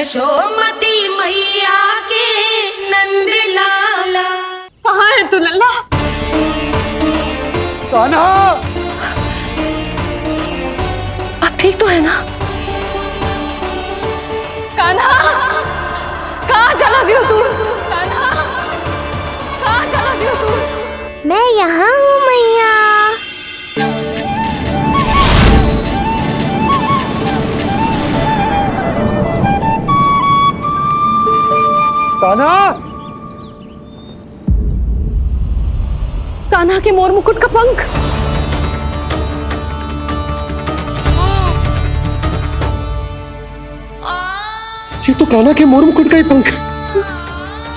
यशोमती मैया के नंद लाला। कहाँ है तू लल्ला? कान्हा, आप ठीक तो है ना? कान्हा, कहाँ चला गया तू? कान्हा, कहाँ चला गया तू? मैं यहाँ हूँ मैया। कान्हा, कान्हा के मोर मुकुट का पंख। ये तो कान्हा के मोर मुकुट का ही पंख है।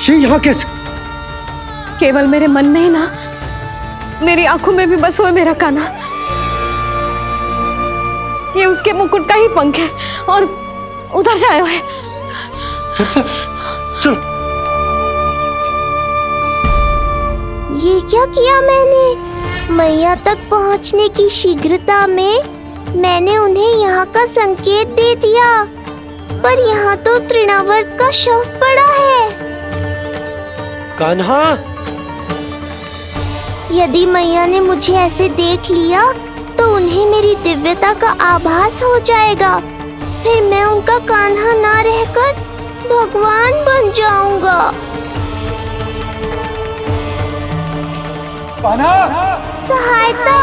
ये यहाँ कैसे? केवल मेरे मन में ही ना, मेरी आंखों में भी बस हुए मेरा कान्हा। ये उसके मुकुट का ही पंख है और उधर से आए हुए। चलो। ये क्या किया मैंने? मैया तक पहुँचने की शीघ्रता में मैंने उन्हें यहाँ का संकेत दे दिया, पर यहाँ तो तृणावर्त का शव पड़ा है। कान्हा, यदि मैया ने मुझे ऐसे देख लिया तो उन्हें मेरी दिव्यता का आभास हो जाएगा। फिर मैं उनका कान्हा ना रहकर भगवान बन जाऊंगा। कान्हा, सहायता,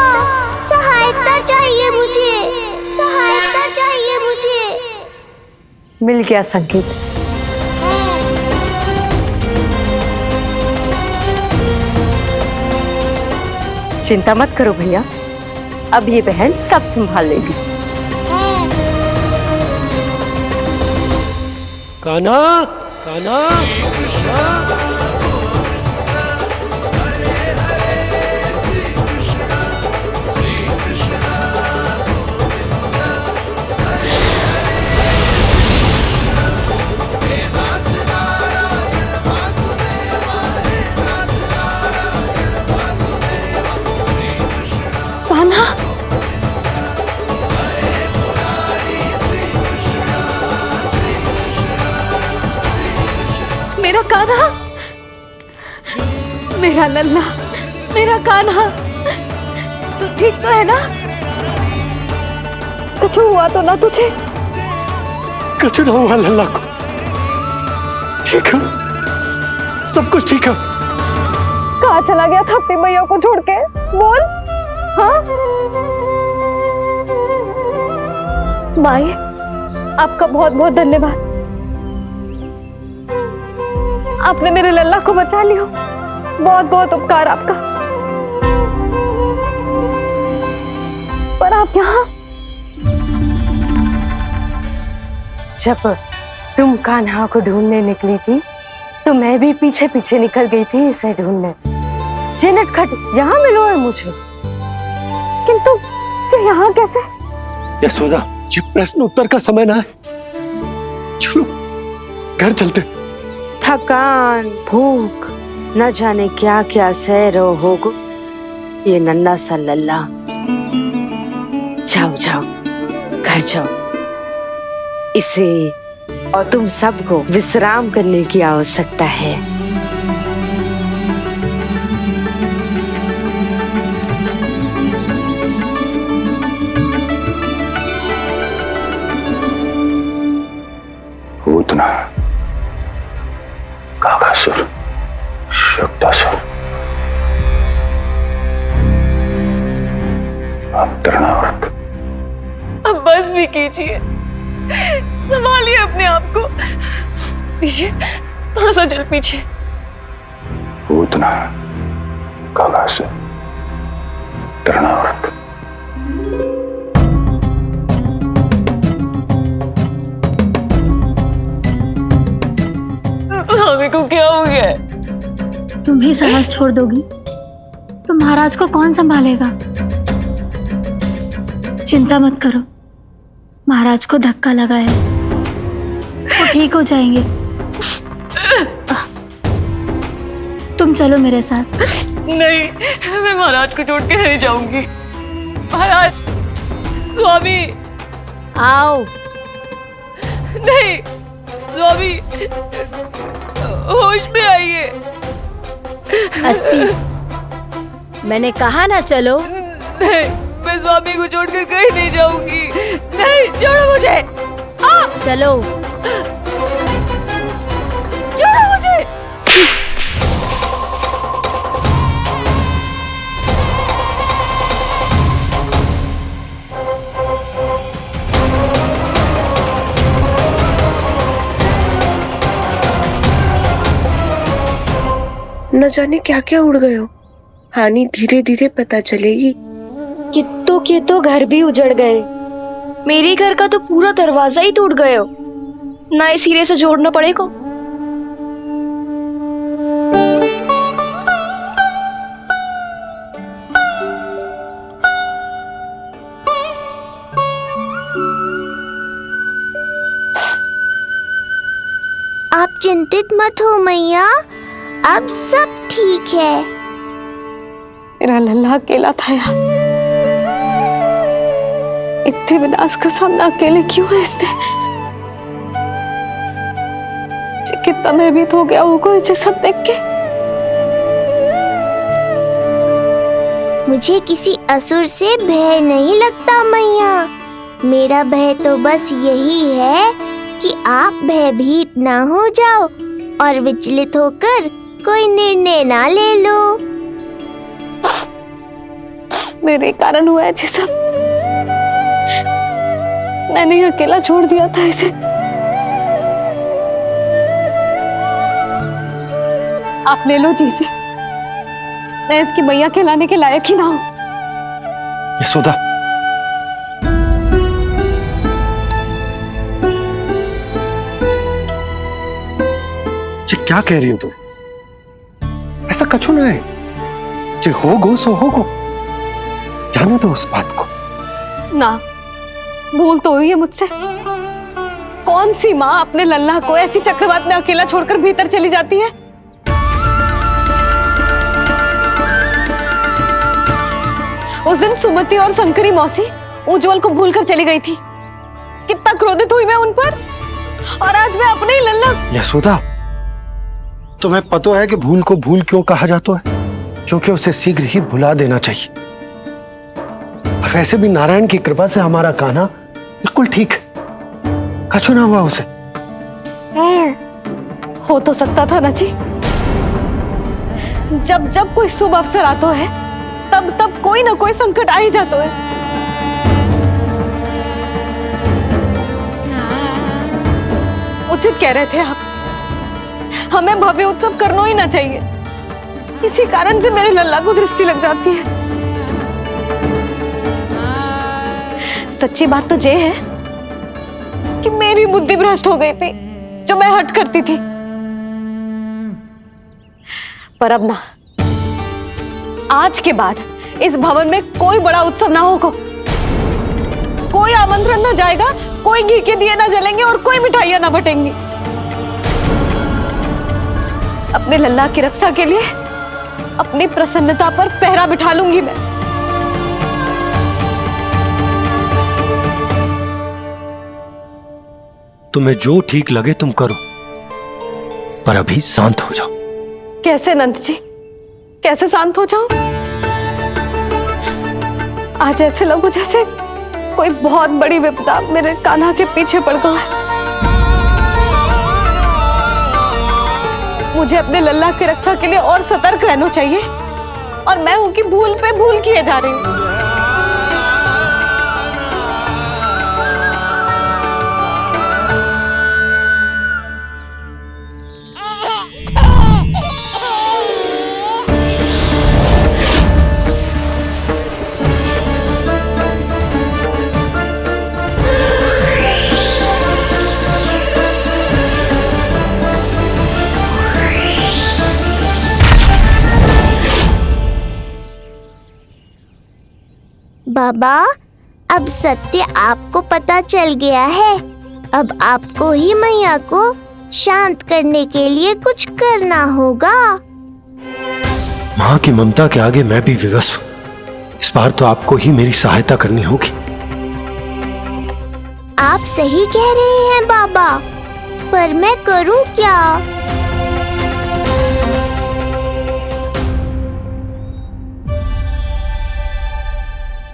सहायता चाहिए मुझे, सहायता चाहिए मुझे। मिल गया संकेत। चिंता मत करो भैया, अब ये बहन सब संभाल लेगी। कान्हा, कान्हा, कान्हा, मेरा कान्हा, मेरा लल्ला, मेरा कान्हा, तू ठीक तो है ना? कुछ हुआ तो ना तुझे? कुछ ना हुआ लल्ला को। ठीक है, सब कुछ ठीक है। कहाँ चला गया था अपनी मैया को छोड़ के? बोल। हाँ माई, आपका बहुत बहुत धन्यवाद। आपने मेरे लल्ला को बचा लिया। बहुत बहुत उपकार आपका। पर आप यहाँ? जब तुम कान्हा को ढूंढने निकली थी तो मैं भी पीछे पीछे निकल गई थी इसे ढूंढने। जे नटखट यहाँ मिलो है मुझे। किंतु फिर यहाँ कैसे? यशोदा, ये प्रश्न उत्तर का समय ना है। चलो घर चलते। थकान, भूख, न जाने क्या क्या सह रहो होगो ये नन्हा सा लल्ला। जाओ जाओ, घर जाओ। इसे और तुम सबको विश्राम करने की आवश्यकता है। पूतना, काकासुर, शुक्तासुर, अब तृणावर्त। अब बस भी कीजिए, संभालिए अपने आप को। पीछे, थोड़ा सा जल पीछे। पूतना, काकासुर, तृणावर्त। स्वामी को क्या हो गया है? तुम ही साहस छोड़ दोगी तो महाराज को कौन संभालेगा? चिंता मत करो, महाराज को धक्का लगा है, वो ठीक हो जाएंगे। तुम चलो मेरे साथ। नहीं, मैं महाराज को छोड़ के नहीं जाऊंगी। महाराज, स्वामी, आओ। नहीं, स्वामी, होश में आइए। अस्ति, मैंने कहा ना चलो। नहीं, मैं स्वामी को छोड़कर कहीं नहीं जाऊंगी। नहीं, छोड़ो मुझे। चलो। छोड़ो मुझे। न जाने क्या क्या उड़ गए हो। हानि धीरे धीरे पता चलेगी। कित्तों के तो घर भी उजड़ गए। मेरे घर का तो पूरा दरवाजा ही टूट गया। नए सिरे से जोड़ना पड़ेगा। आप चिंतित मत हो मैया, अब सब ठीक है। मेरा लल्ला अकेला था यार। इतने विनाश का सामना अकेले क्यों है इसने? कितना भयभीत हो गया होगा इसे सब देख के। मुझे किसी असुर से भय नहीं लगता मैया। मेरा भय तो बस यही है कि आप भयभीत ना हो जाओ और विचलित होकर कोई निर्णय ना ले लो। मेरे कारण हुआ है ये सब। मैंने ही अकेला छोड़ दिया था इसे। आप ले लो जीसी। मैं इसकी मैया खिलाने के लायक ही ना हूं। यशोदा, ये क्या कह रही हो तुम? ऐसा कछु ना है। जे होगो सो होगो। जाने दो उस बात को। ना, भूल तो हुई है मुझसे। कौन सी माँ अपने लल्ला को ऐसी चक्रवात में अकेला छोड़कर भीतर चली जाती है? उस दिन सुमति और शंकरी मौसी उज्जवल को भूलकर चली गई थी। कितना क्रोधित हुई मैं उन पर। और आज मैं अपने ही लल्ला। यशोदा, तुम्हें पता है कि भूल को भूल क्यों कहा जाता है? क्योंकि उसे शीघ्र ही भुला देना चाहिए। और वैसे भी नारायण की कृपा से हमारा कान्हा बिल्कुल ठीक है। कछु ना हुआ उसे। हो तो सकता था ना जी। जब जब कोई शुभ अवसर आता है तब तब कोई ना कोई संकट आ ही जाता है। उचित कह रहे थे आप। हमें भव्य उत्सव करना ही ना चाहिए। इसी कारण से मेरे लल्ला को दृष्टि लग जाती है। सच्ची बात तो ये है कि मेरी बुद्धि भ्रष्ट हो गई थी जो मैं हट करती थी। पर अब ना, आज के बाद इस भवन में कोई बड़ा उत्सव ना होगा। कोई आमंत्रण ना जाएगा, कोई घी के दिए ना जलेंगे और कोई मिठाइयां ना बटेंगी। अपने लल्ला की रक्षा के लिए अपनी प्रसन्नता पर पहरा बिठा लूंगी मैं। तुम्हें जो ठीक लगे तुम करो, पर अभी शांत हो जाओ। कैसे नंद जी, कैसे शांत हो जाऊं? आज ऐसे लगो जैसे कोई बहुत बड़ी विपदा मेरे कान्हा के पीछे पड़ गया है। मुझे अपने लल्ला की रक्षा के लिए और सतर्क रहना चाहिए और मैं उनकी भूल पे भूल किए जा रही हूँ। बाबा, अब सत्य आपको पता चल गया है। अब आपको ही मैया को शांत करने के लिए कुछ करना होगा। माँ की ममता के आगे मैं भी विवश हूँ। इस बार तो आपको ही मेरी सहायता करनी होगी। आप सही कह रहे हैं बाबा। पर मैं करूं क्या?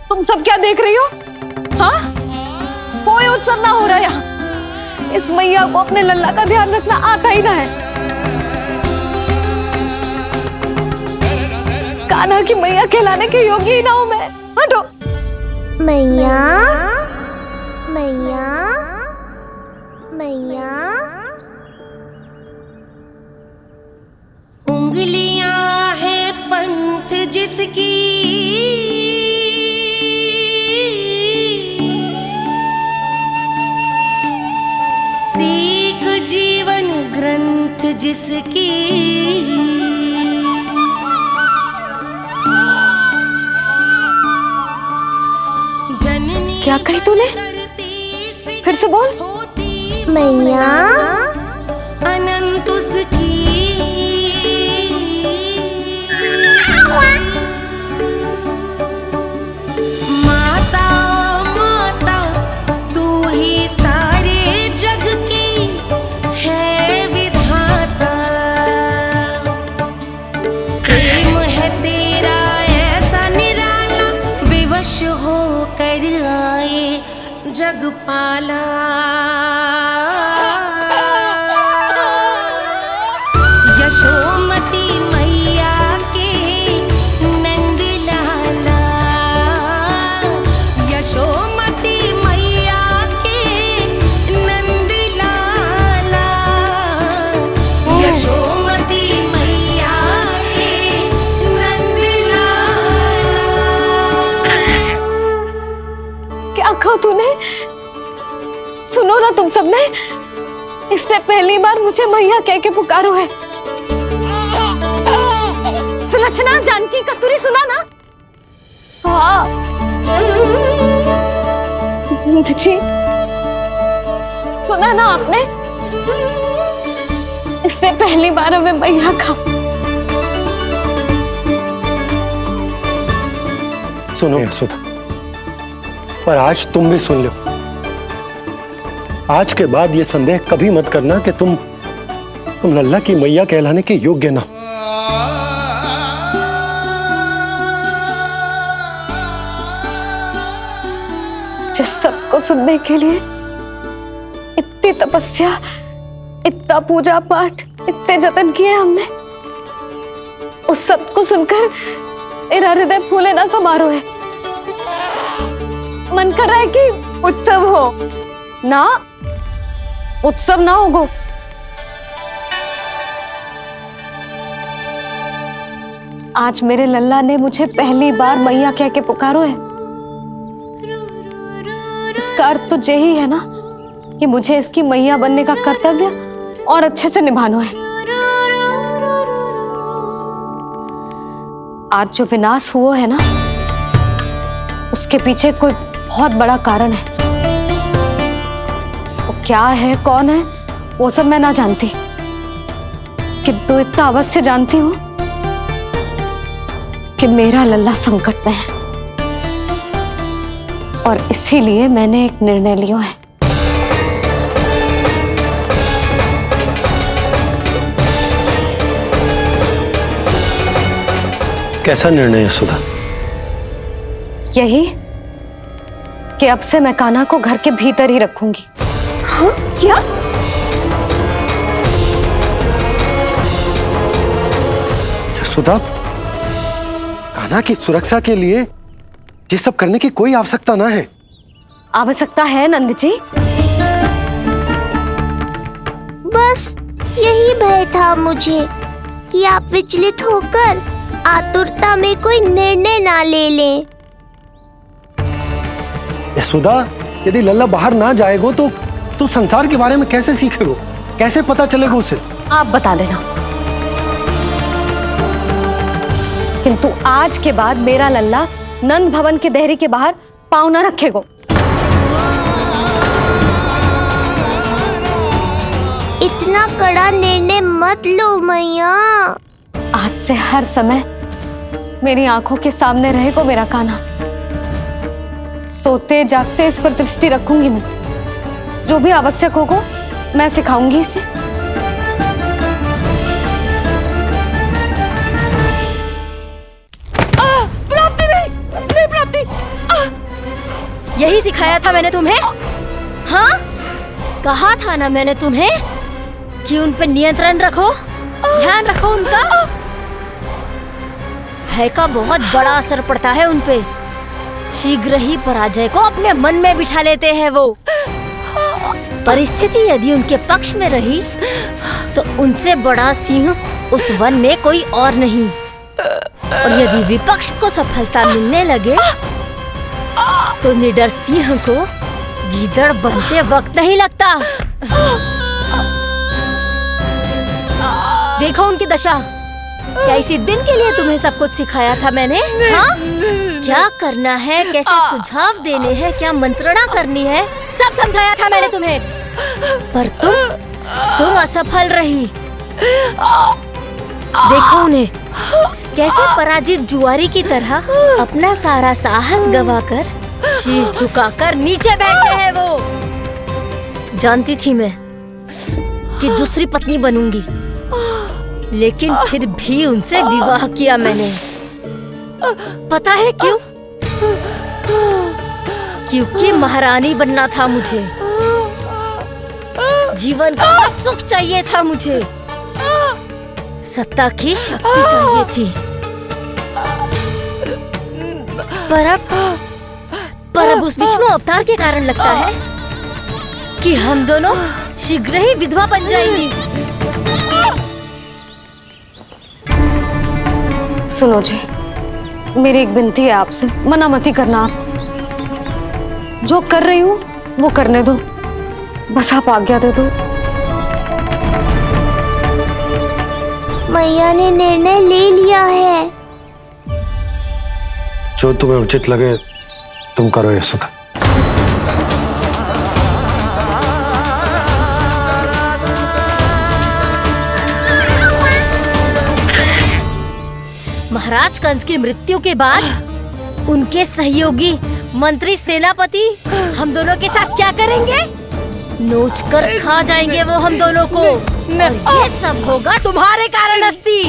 तुम सब क्या देख रही हो? हाँ, कोई उत्सव ना हो रहा यहाँ। इस मैया को अपने लल्ला का ध्यान रखना आता ही ना है। कान्हा की मैया कहलाने के योग्य ही ना हूं मैं। हटो। मैया, मैया, मैया। उंगलियां है पंथ जिसकी, सीख जीवन ग्रंथ जिसकी, जननी क्या कही तूने? फिर से बोल। मैया, अनंत उसकी, माता माता तू ही सारे जग की है विधाता। प्रेम है तेरा ऐसा निराला, विवश होकर आए जग पाला। यशोमती मैया के नंद लाला, यशोमती मैया के नंद लाला, यशोमती मैया के नंद लाला। क्या कहा तूने? सुनो ना तुम सबने, इसने पहली बार मुझे मैया कह के पुकारो है। सुलक्षणा, जानकी, कस्तूरी, सुना ना? हाँ जी, सुना ना आपने? इसने पहली बार हमें मैया कहा। सुनो यशोदा, पर आज तुम भी सुन लो। आज के बाद ये संदेह कभी मत करना कि तुम लल्ला की मैया कहलाने के योग्य ना। जिस सबको सुनने के लिए इतनी तपस्या, इतना पूजा पाठ, इतने जतन किए हमने, उस सब को सुनकर मेरा हृदय फूले ना समारोह है। मन कर रहा है कि उत्सव हो ना, उत्सव ना होगो। आज मेरे लल्ला ने मुझे पहली बार मैया कह के पुकारो है। इसका अर्थ तो यही है ना कि मुझे इसकी मैया बनने का कर्तव्य और अच्छे से निभाना है। आज जो विनाश हुआ है ना, उसके पीछे कोई बहुत बड़ा कारण है। वो क्या है, कौन है, वो सब मैं ना जानती, किंतु इतना अवश्य जानती हूं कि मेरा लल्ला संकट में है, और इसीलिए मैंने एक निर्णय लिया है। कैसा निर्णय है सुधा? यही कि अब से मैं कान्हा को घर के भीतर ही रखूंगी। हाँ? क्या? सुधा, कान्हा की सुरक्षा के लिए ये सब करने की कोई आवश्यकता ना है। आवश्यकता है नंद जी। बस यही भय था मुझे कि आप विचलित होकर आतुरता में कोई निर्णय ना ले लें। यशोदा, यदि लल्ला बाहर ना जाएगा तो संसार के बारे में कैसे सीखेगा, कैसे पता चलेगा उसे? आप बता देना। किंतु आज के बाद मेरा लल्ला नंद भवन के देहरी के बाहर पाँव न रखेगा। इतना कड़ा निर्णय मत लो मैया। आज से हर समय मेरी आंखों के सामने रहेगा मेरा कान्हा। सोते जागते इस पर दृष्टि रखूंगी मैं। जो भी आवश्यक होगा मैं सिखाऊंगी इसे। प्राप्ति नहीं, नहीं प्राप्ति। यही सिखाया था मैंने तुम्हें। हाँ, कहा था ना मैंने तुम्हें कि उन पे नियंत्रण रखो, ध्यान रखो उनका। भय का बहुत बड़ा असर पड़ता है उन पे। शीघ्र ही पराजय को अपने मन में बिठा लेते हैं वो। परिस्थिति यदि उनके पक्ष में रही तो उनसे बड़ा सिंह उस वन में कोई और नहीं। और यदि विपक्ष को सफलता मिलने लगे तो निडर सिंह को गीदड़ बनते वक्त नहीं लगता। देखो उनकी दशा। क्या इसी दिन के लिए तुम्हें सब कुछ सिखाया था मैंने? हाँ? क्या करना है, कैसे सुझाव देने हैं, क्या मंत्रणा करनी है, सब समझाया था मैंने तुम्हें। पर तुम असफल रही। देखो उन्हें, कैसे पराजित जुआरी की तरह अपना सारा साहस गवाकर शीश झुकाकर नीचे बैठे हैं वो। जानती थी मैं कि दूसरी पत्नी बनूंगी, लेकिन फिर भी उनसे विवाह किया मैंने। पता है क्यों? क्योंकि महारानी बनना था मुझे। जीवन का हर सुख चाहिए था मुझे। सत्ता की शक्ति चाहिए थी। पर अब उस विष्णु अवतार के कारण लगता है कि हम दोनों शीघ्र ही विधवा बन जाएंगी। सुनो जी, मेरी एक विनती है आपसे, मना मत ही करना। आप जो कर रही हूँ वो करने दो, बस आप आज्ञा दे दो। मैया ने निर्णय ले लिया है। जो तुम्हें उचित लगे तुम करो यशोदा। महाराज कंस की मृत्यु के बाद उनके सहयोगी मंत्री सेनापति हम दोनों के साथ क्या करेंगे? नोच कर खा जाएंगे वो हम दोनों को। और ये सब होगा तुम्हारे कारण अस्ति।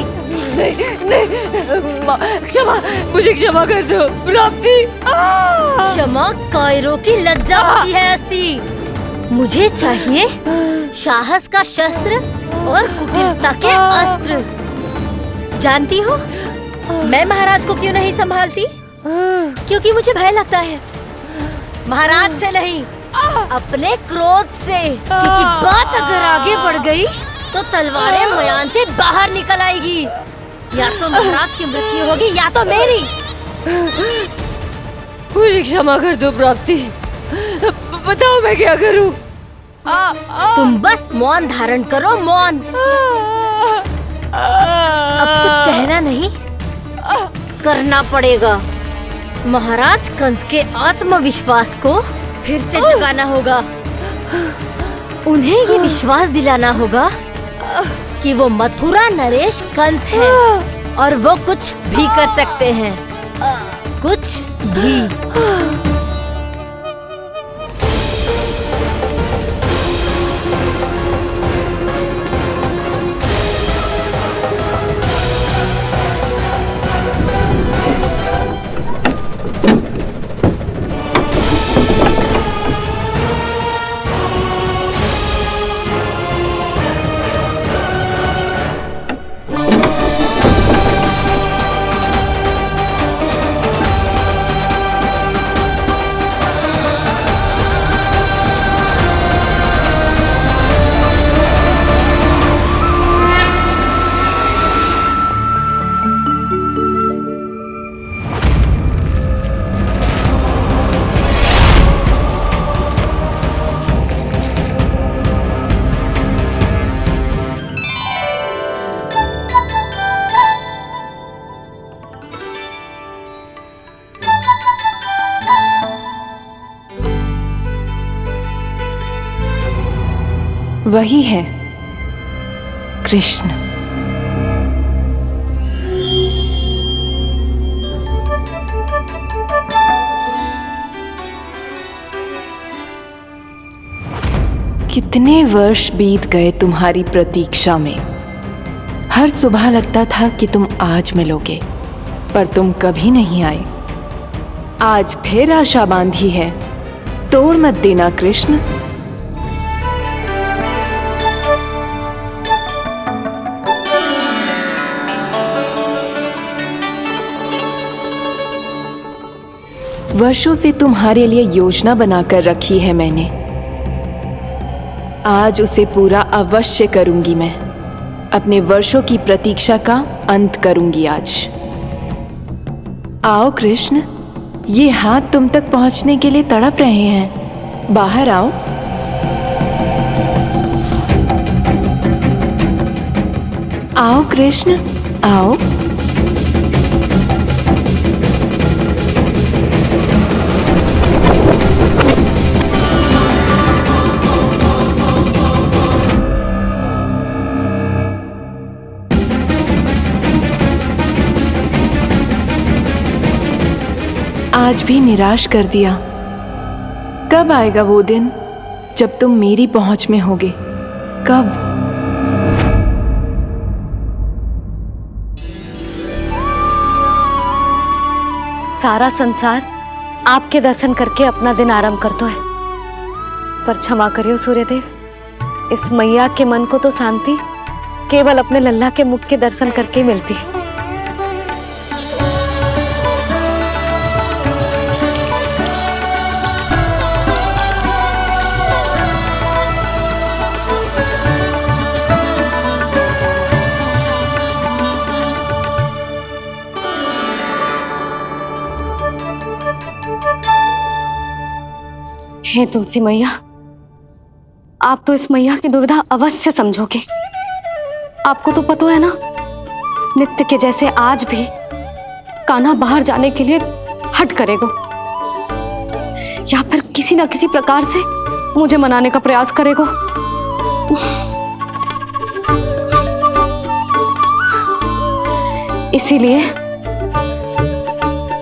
क्षमा, मुझे क्षमा कर दो प्राप्ति। क्षमा कायरों की लज्जा होती है अस्ति। मुझे चाहिए साहस का शस्त्र और कुटिलता के अस्त्र। जानती हो मैं महाराज को क्यों नहीं संभालती? क्योंकि मुझे भय लगता है। महाराज से नहीं, अपने क्रोध से। क्योंकि बात अगर आगे बढ़ गई तो तलवारें मयान से बाहर निकल आएगी। या तो महाराज की मृत्यु होगी या तो मेरी। मुझे क्षमा कर दो प्राप्ति। बताओ मैं क्या करूं? तुम बस मौन धारण करो, मौन। अब कुछ कहना नहीं, करना पड़ेगा। महाराज कंस के आत्मविश्वास को फिर से जगाना होगा। उन्हें ये विश्वास दिलाना होगा कि वो मथुरा नरेश कंस है और वो कुछ भी कर सकते हैं, कुछ भी। वही है कृष्ण। कितने वर्ष बीत गए तुम्हारी प्रतीक्षा में। हर सुबह लगता था कि तुम आज मिलोगे, पर तुम कभी नहीं आए। आज फिर आशा बांधी है, तोड़ मत देना कृष्ण। वर्षों से तुम्हारे लिए योजना बनाकर रखी है मैंने। आज उसे पूरा अवश्य करूंगी मैं। अपने वर्षों की प्रतीक्षा का अंत करूंगी आज। आओ कृष्ण, ये हाथ तुम तक पहुंचने के लिए तड़प रहे हैं। बाहर आओ। आओ कृष्ण, आओ। आज भी निराश कर दिया। कब आएगा वो दिन जब तुम मेरी पहुंच में होगे? कब? सारा संसार आपके दर्शन करके अपना दिन आरंभ करता है, पर क्षमा करियो सूर्यदेव, इस मैया के मन को तो शांति केवल अपने लल्ला के मुख के दर्शन करके मिलती है। हे तुलसी मैया, आप तो इस मैया की दुविधा अवश्य समझोगे। आपको तो पता है ना, नित्य के जैसे आज भी कान्हा बाहर जाने के लिए हट करेगा, या फिर किसी ना किसी प्रकार से मुझे मनाने का प्रयास करेगा। इसीलिए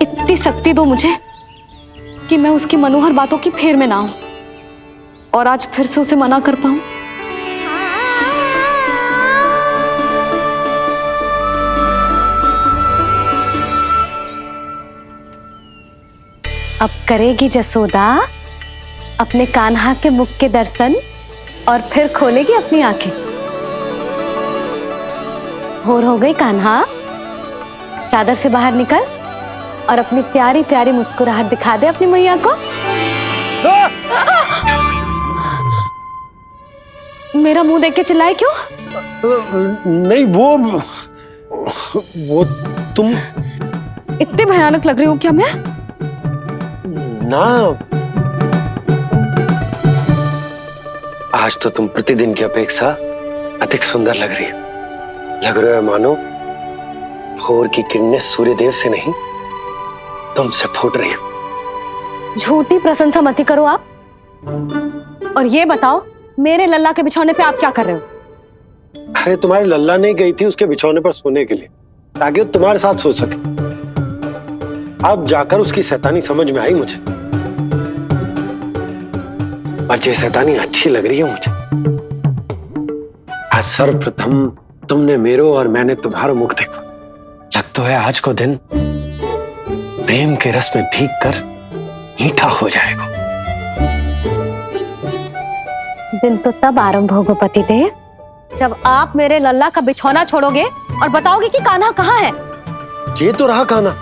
इतनी शक्ति दो मुझे कि मैं उसकी मनोहर बातों की फेर में ना हूं और आज फिर से उसे मना कर पाऊं। अब करेगी जसोदा अपने कान्हा के मुख के दर्शन और फिर खोलेगी अपनी आंखें। होर हो गई कान्हा, चादर से बाहर निकल और अपनी प्यारी प्यारी मुस्कुराहट दिखा दे अपनी मैया को। मेरा मुंह देख के चिल्लाए क्यों? नहीं, वो तुम इतने भयानक लग रही हो क्या मैं? ना, आज तो तुम प्रतिदिन की अपेक्षा अधिक सुंदर लग रही हो। लग रहा है मानो भोर की किरणें सूर्यदेव से नहीं तुमसे फूट रही हो। झूठी प्रशंसा मत करो आप। और ये बताओ, मेरे लल्ला के बिछौने पे आप क्या कर रहे हो? अरे तुम्हारे लल्ला नहीं गई थी उसके बिछौने पर सोने के लिए, ताकि वो तुम्हारे साथ सो सके। अब जाकर उसकी शैतानी समझ में आई मुझे, और ये शैतानी अच्छी लग रही है मुझे। आज सर्वप्रथम तुमने मेरो और मैंने तुम्हारा मुख देखा। लग तो है आज को दिन प्रेम के रस में भीगकर मीठा हो जाएगा। दिन तो तब आरंभ होगा पतिदेव, जब आप मेरे लल्ला का बिछौना छोड़ोगे और बताओगे कि कान्हा कहाँ है। ये तो रहा कान्हा,